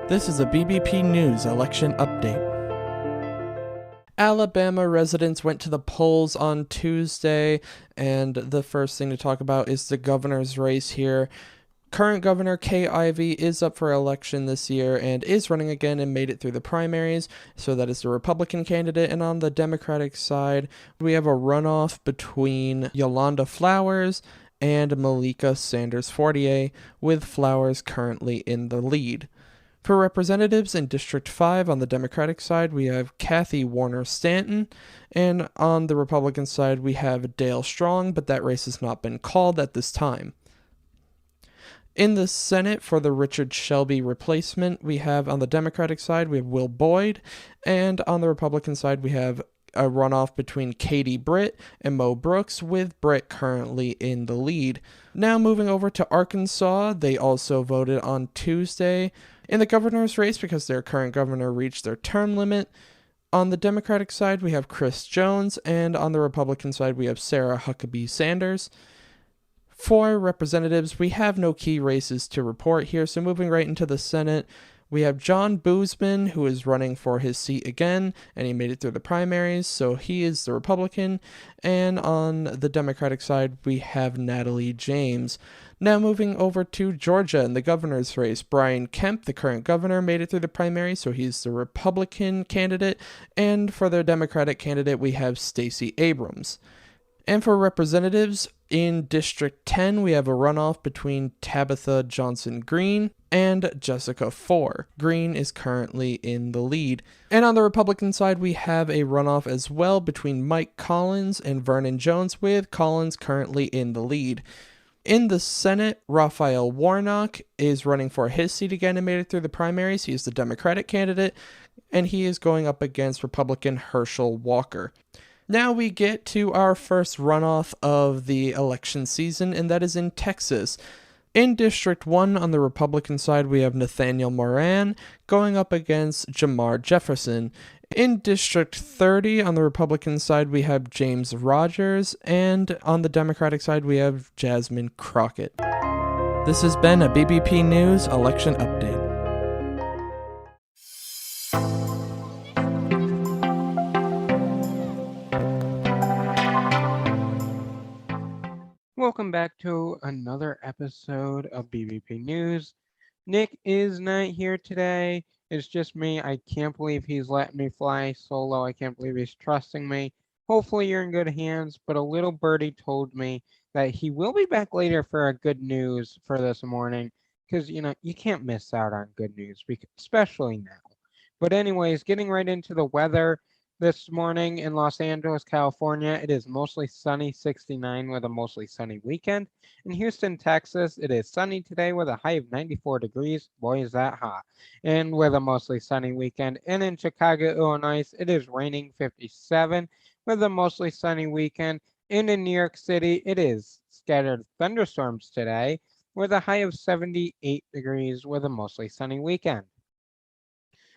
This is a BBP News election update. Alabama residents went to the polls on Tuesday, and the first thing to talk about is the governor's race here. Current Governor Kay Ivey is up for election this year and is running again and made it through the primaries, so that is the Republican candidate. And on the Democratic side, we have a runoff between Yolanda Flowers and Malika Sanders Fortier, with Flowers currently in the lead. For representatives in District 5 on the Democratic side, we have Kathy Warner Stanton, and on the Republican side, we have Dale Strong, but that race has not been called at this time. In the Senate, for the Richard Shelby replacement, we have on the Democratic side, we have Will Boyd, and on the Republican side, we have a runoff between Katie Britt and Mo Brooks, with Britt currently in the lead. Now moving over to Arkansas, they also voted on Tuesday in the governor's race because their current governor reached their term limit. On the Democratic side, we have Chris Jones, and on the Republican side, we have Sarah Huckabee Sanders. For representatives, we have no key races to report here, so moving right into the Senate, we have John Boozman, who is running for his seat again, and he made it through the primaries, so he is the Republican. And on the Democratic side, we have Natalie James. Now moving over to Georgia in the governor's race, Brian Kemp, the current governor, made it through the primary, so he's the Republican candidate. And for their Democratic candidate, we have Stacey Abrams. And for representatives, in District 10, we have a runoff between Tabitha Johnson Green and Jessica Four. Green is currently in the lead. And on the Republican side, we have a runoff as well between Mike Collins and Vernon Jones, with Collins currently in the lead. In the Senate, Raphael Warnock is running for his seat again and made it through the primaries. He is the Democratic candidate, and he is going up against Republican Herschel Walker. Now we get to our first runoff of the election season, and that is in Texas. In District 1 on the Republican side, we have Nathaniel Moran going up against Jamar Jefferson. In District 30 on the Republican side, we have James Rogers, and on the Democratic side, we have Jasmine Crockett. This has been a BBP News election update. Welcome back to another episode of BBP News. Nick is not here today. It's just me. I can't believe he's letting me fly solo. I can't believe he's trusting me. Hopefully you're in good hands, but a little birdie told me that he will be back later for a good news for this morning, because, you can't miss out on good news, especially now. But anyways, getting right into the weather. This morning in Los Angeles, California, it is mostly sunny, 69 with a mostly sunny weekend. In Houston, Texas, it is sunny today with a high of 94 degrees. Boy, is that hot. And with a mostly sunny weekend. And in Chicago, Illinois, it is raining, 57 with a mostly sunny weekend. And in New York City, it is scattered thunderstorms today with a high of 78 degrees with a mostly sunny weekend.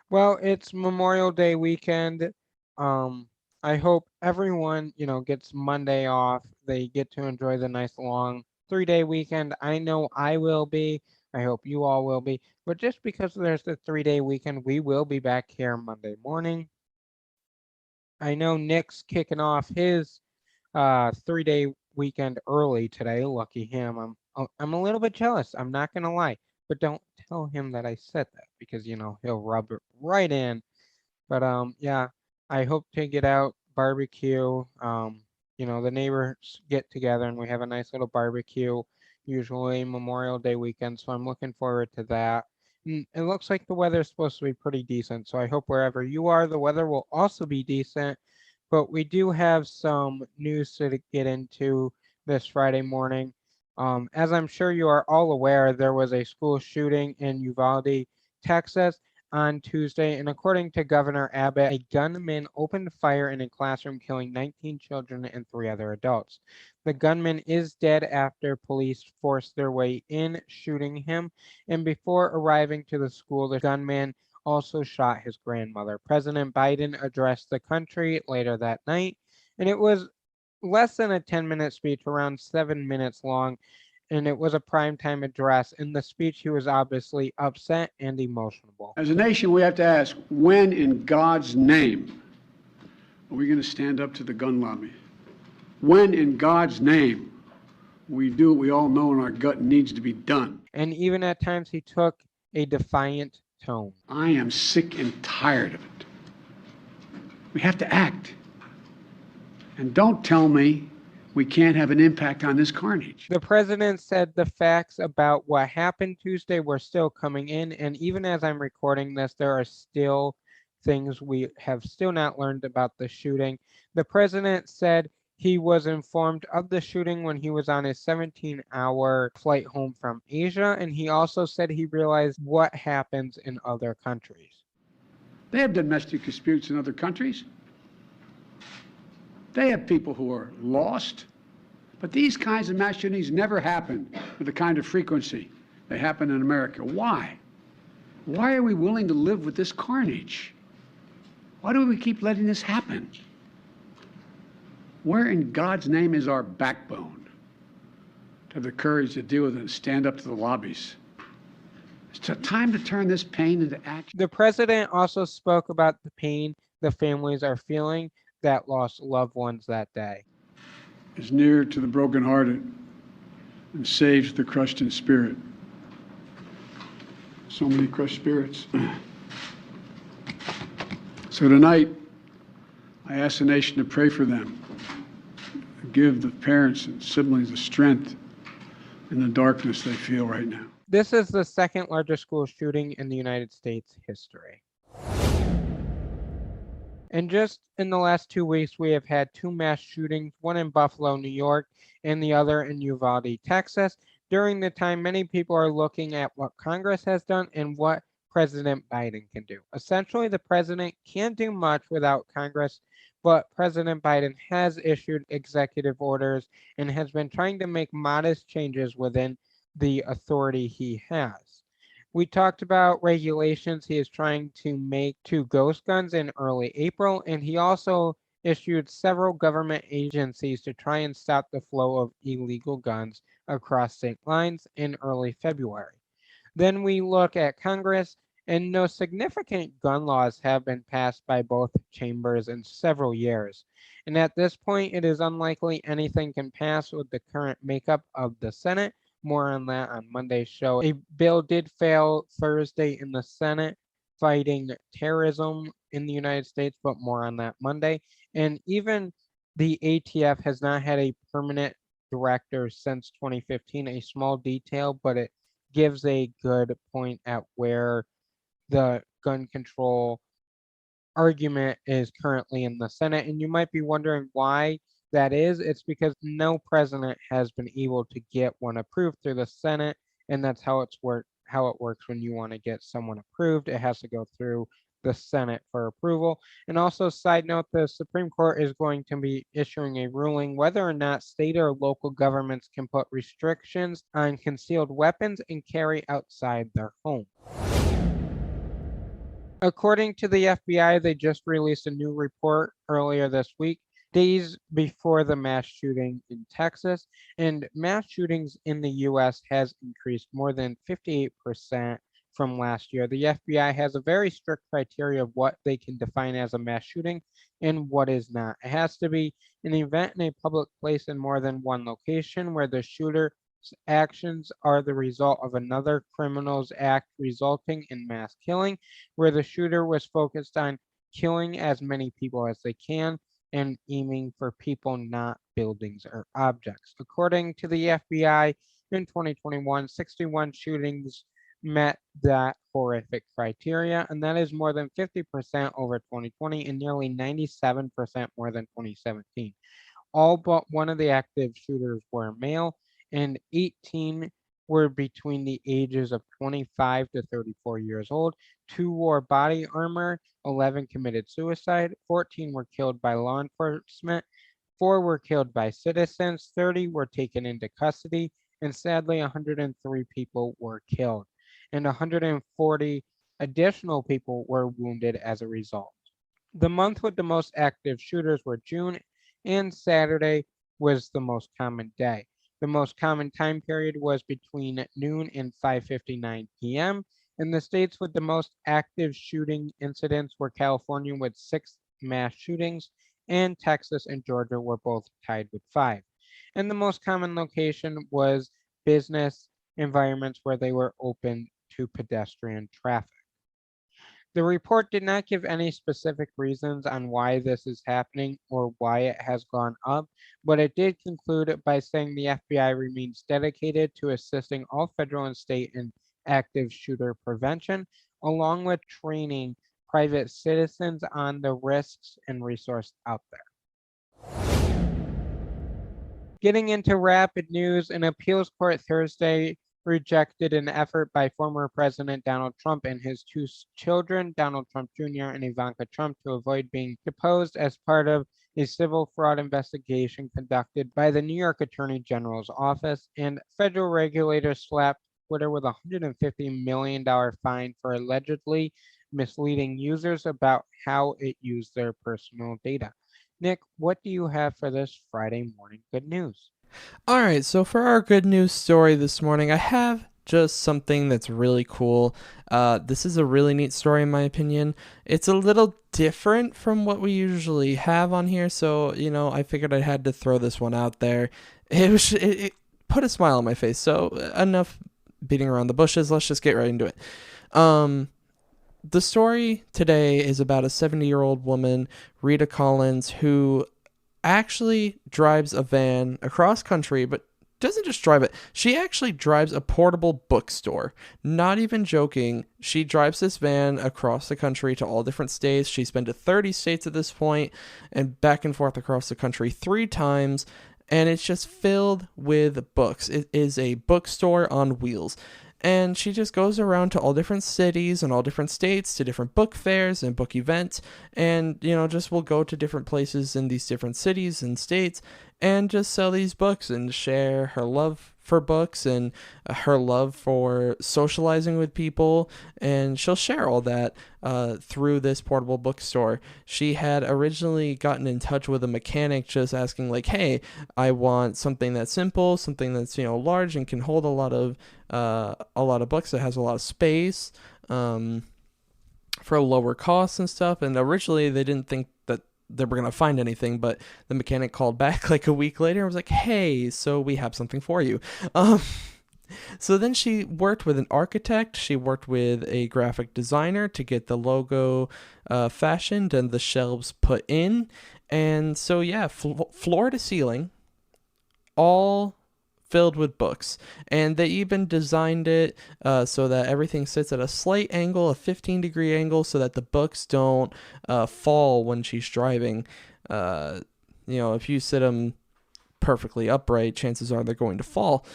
Well, it's Memorial Day weekend. I hope everyone, gets Monday off. They get to enjoy the nice long 3-day weekend. I know I will be. I hope you all will be. But just because there's the 3-day weekend, we will be back here Monday morning. I know Nick's kicking off his 3-day weekend early today. Lucky him. I'm a little bit jealous. I'm not gonna lie. But don't tell him that I said that, because he'll rub it right in. But yeah. I hope to get out, barbecue. The neighbors get together and we have a nice little barbecue, usually Memorial Day weekend. So I'm looking forward to that. And it looks like the weather is supposed to be pretty decent. So I hope wherever you are, the weather will also be decent. But we do have some news to get into this Friday morning. As I'm sure you are all aware, there was a school shooting in Uvalde, Texas, on Tuesday, and according to Governor Abbott, a gunman opened fire in a classroom, killing 19 children and 3 other adults. The gunman is dead after police forced their way in, shooting him, and before arriving to the school, the gunman also shot his grandmother. President Biden addressed the country later that night, and it was less than a 10-minute speech, around 7 minutes long, and it was a primetime address. In the speech, he was obviously upset and emotional. As a nation, we have to ask, when in God's name are we going to stand up to the gun lobby? When in God's name we do what we all know in our gut needs to be done? And even at times, he took a defiant tone. I am sick and tired of it. We have to act. And don't tell me we can't have an impact on this carnage. The president said the facts about what happened Tuesday were still coming in, and even as I'm recording this, there are still things we have still not learned about the shooting. The president said he was informed of the shooting when he was on his 17-hour flight home from Asia, and he also said he realized what happens in other countries. They have domestic disputes in other countries. They have people who are lost. But these kinds of mass shootings never happen with the kind of frequency they happen in America. Why? Why are we willing to live with this carnage? Why do we keep letting this happen? Where in God's name is our backbone to have the courage to deal with it and stand up to the lobbies? It's time to turn this pain into action. The president also spoke about the pain the families are feeling that lost loved ones that day. Is near to the brokenhearted and saves the crushed in spirit. So many crushed spirits. So tonight, I ask the nation to pray for them, give the parents and siblings the strength in the darkness they feel right now. This is the second largest school shooting in the United States history. And just in the last 2 weeks, we have had two mass shootings, one in Buffalo, New York, and the other in Uvalde, Texas. During the time, many people are looking at what Congress has done and what President Biden can do. Essentially, the president can't do much without Congress, but President Biden has issued executive orders and has been trying to make modest changes within the authority he has. We talked about regulations he is trying to make to ghost guns in early April, and he also issued several government agencies to try and stop the flow of illegal guns across state lines in early February. Then we look at Congress, and no significant gun laws have been passed by both chambers in several years. And at this point, it is unlikely anything can pass with the current makeup of the Senate. More on that on Monday's show. A bill did fail Thursday in the Senate fighting terrorism in the United States, but more on that Monday. And even the ATF has not had a permanent director since 2015, a small detail, but it gives a good point at where the gun control argument is currently in the Senate. And you might be wondering why that is. It's because no president has been able to get one approved through the Senate, and that's how it works when you want to get someone approved. It has to go through the Senate for approval. And also, side note, the Supreme Court is going to be issuing a ruling whether or not state or local governments can put restrictions on concealed weapons and carry outside their home. According to the FBI, they just released a new report earlier this week, days before the mass shooting in Texas, and mass shootings in the U.S. has increased more than 58% from last year. The FBI has a very strict criteria of what they can define as a mass shooting and what is not. It has to be an event in a public place in more than one location where the shooter's actions are the result of another criminal's act resulting in mass killing, where the shooter was focused on killing as many people as they can, and aiming for people, not buildings or objects. According to the FBI, in 2021, 61 shootings met that horrific criteria, and that is more than 50% over 2020 and nearly 97% more than 2017. All but one of the active shooters were male, and 18 were between the ages of 25 to 34 years old. 2 wore body armor, 11 committed suicide, 14 were killed by law enforcement, 4 were killed by citizens, 30 were taken into custody, and sadly 103 people were killed, and 140 additional people were wounded as a result. The month with the most active shooters were June, and Saturday was the most common day. The most common time period was between noon and 5:59 p.m. And the states with the most active shooting incidents were California with 6 mass shootings, and Texas and Georgia were both tied with 5. And the most common location was business environments where they were open to pedestrian traffic. The report did not give any specific reasons on why this is happening or why it has gone up, but it did conclude by saying the FBI remains dedicated to assisting all federal and state in active shooter prevention, along with training private citizens on the risks and resources out there. Getting into rapid news, an appeals court Thursday rejected an effort by former President Donald Trump and his 2 children, Donald Trump Jr. and Ivanka Trump, to avoid being deposed as part of a civil fraud investigation conducted by the New York Attorney General's office, and federal regulators slapped Twitter with a $150 million fine for allegedly misleading users about how it used their personal data. Nick, what do you have for this Friday morning good news? All right, so for our good news story this morning, I have just something that's really cool. This is a really neat story in my opinion. It's a little different from what we usually have on here, so, I figured I had to throw this one out there. It put a smile on my face, so enough beating around the bushes. Let's just get right into it. The story today is about a 70-year-old woman, Rita Collins, who actually drives a van across country, but doesn't just drive it. She actually drives a portable bookstore. Not even joking. She drives this van across the country to all different states. She's been to 30 states at this point and back and forth across the country 3 times, and it's just filled with books. It is a bookstore on wheels. And she just goes around to all different cities and all different states to different book fairs and book events, and just will go to different places in these different cities and states and just sell these books and share her love for books and her love for socializing with people, and she'll share all that through this portable bookstore. She had originally gotten in touch with a mechanic just asking like, hey, I want something that's simple, something that's large and can hold a lot of books, that has a lot of space for a lower cost and stuff. And originally they didn't think that they were going to find anything, but the mechanic called back like a week later and was like, hey, so we have something for you. So then she worked with an architect. She worked with a graphic designer to get the logo fashioned and the shelves put in. And so, yeah, floor to ceiling, all filled with books. And they even designed it so that everything sits at a slight angle, a 15-degree angle, so that the books don't fall when she's driving. If you sit them perfectly upright, chances are they're going to fall.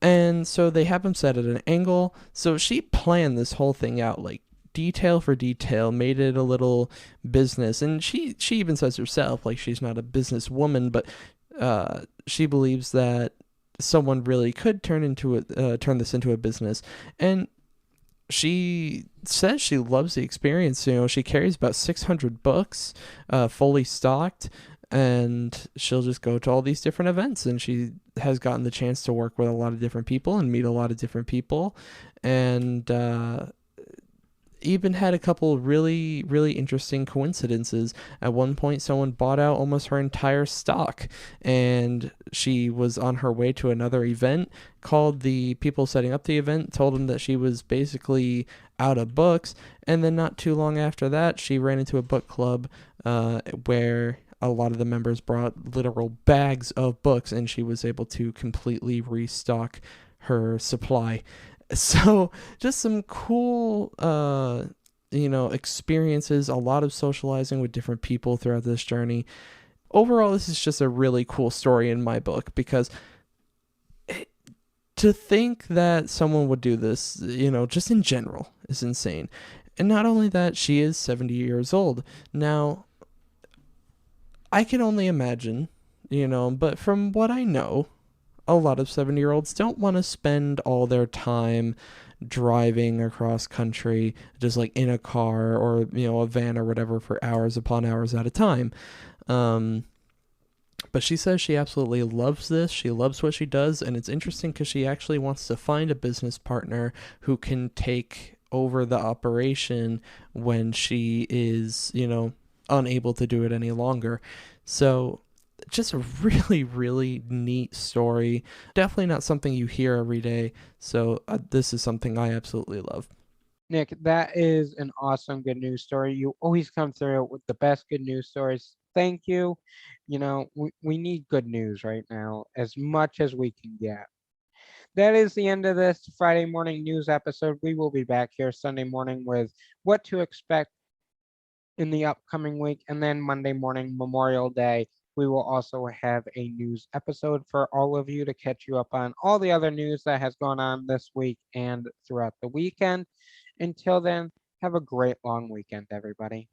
And so they have them set at an angle. So she planned this whole thing out, like detail for detail, made it a little business. And she even says herself, like, she's not a businesswoman, but she believes that someone really could turn this into a business. And she says she loves the experience. She carries about 600 books fully stocked, and she'll just go to all these different events, and she has gotten the chance to work with a lot of different people and meet a lot of different people, and even had a couple really, really interesting coincidences. At one point, someone bought out almost her entire stock, and she was on her way to another event, called the people setting up the event, told them that she was basically out of books, and then not too long after that, she ran into a book club where a lot of the members brought literal bags of books, and she was able to completely restock her supply. So just some cool, experiences, a lot of socializing with different people throughout this journey. Overall, this is just a really cool story in my book, because to think that someone would do this, just in general, is insane. And not only that, she is 70 years old. Now, I can only imagine, but from what I know, a lot of 70-year-olds don't want to spend all their time driving across country just like in a car or a van or whatever for hours upon hours at a time. But she says she absolutely loves this. She loves what she does. And it's interesting because she actually wants to find a business partner who can take over the operation when she is, unable to do it any longer. So just a really, really neat story. Definitely not something you hear every day. So this is something I absolutely love. Nick, that is an awesome good news story. You always come through with the best good news stories. Thank you. We need good news right now as much as we can get. That is the end of this Friday morning news episode. We will be back here Sunday morning with what to expect in the upcoming week. And then Monday morning, Memorial Day, we will also have a news episode for all of you to catch you up on all the other news that has gone on this week and throughout the weekend. Until then, have a great long weekend, everybody.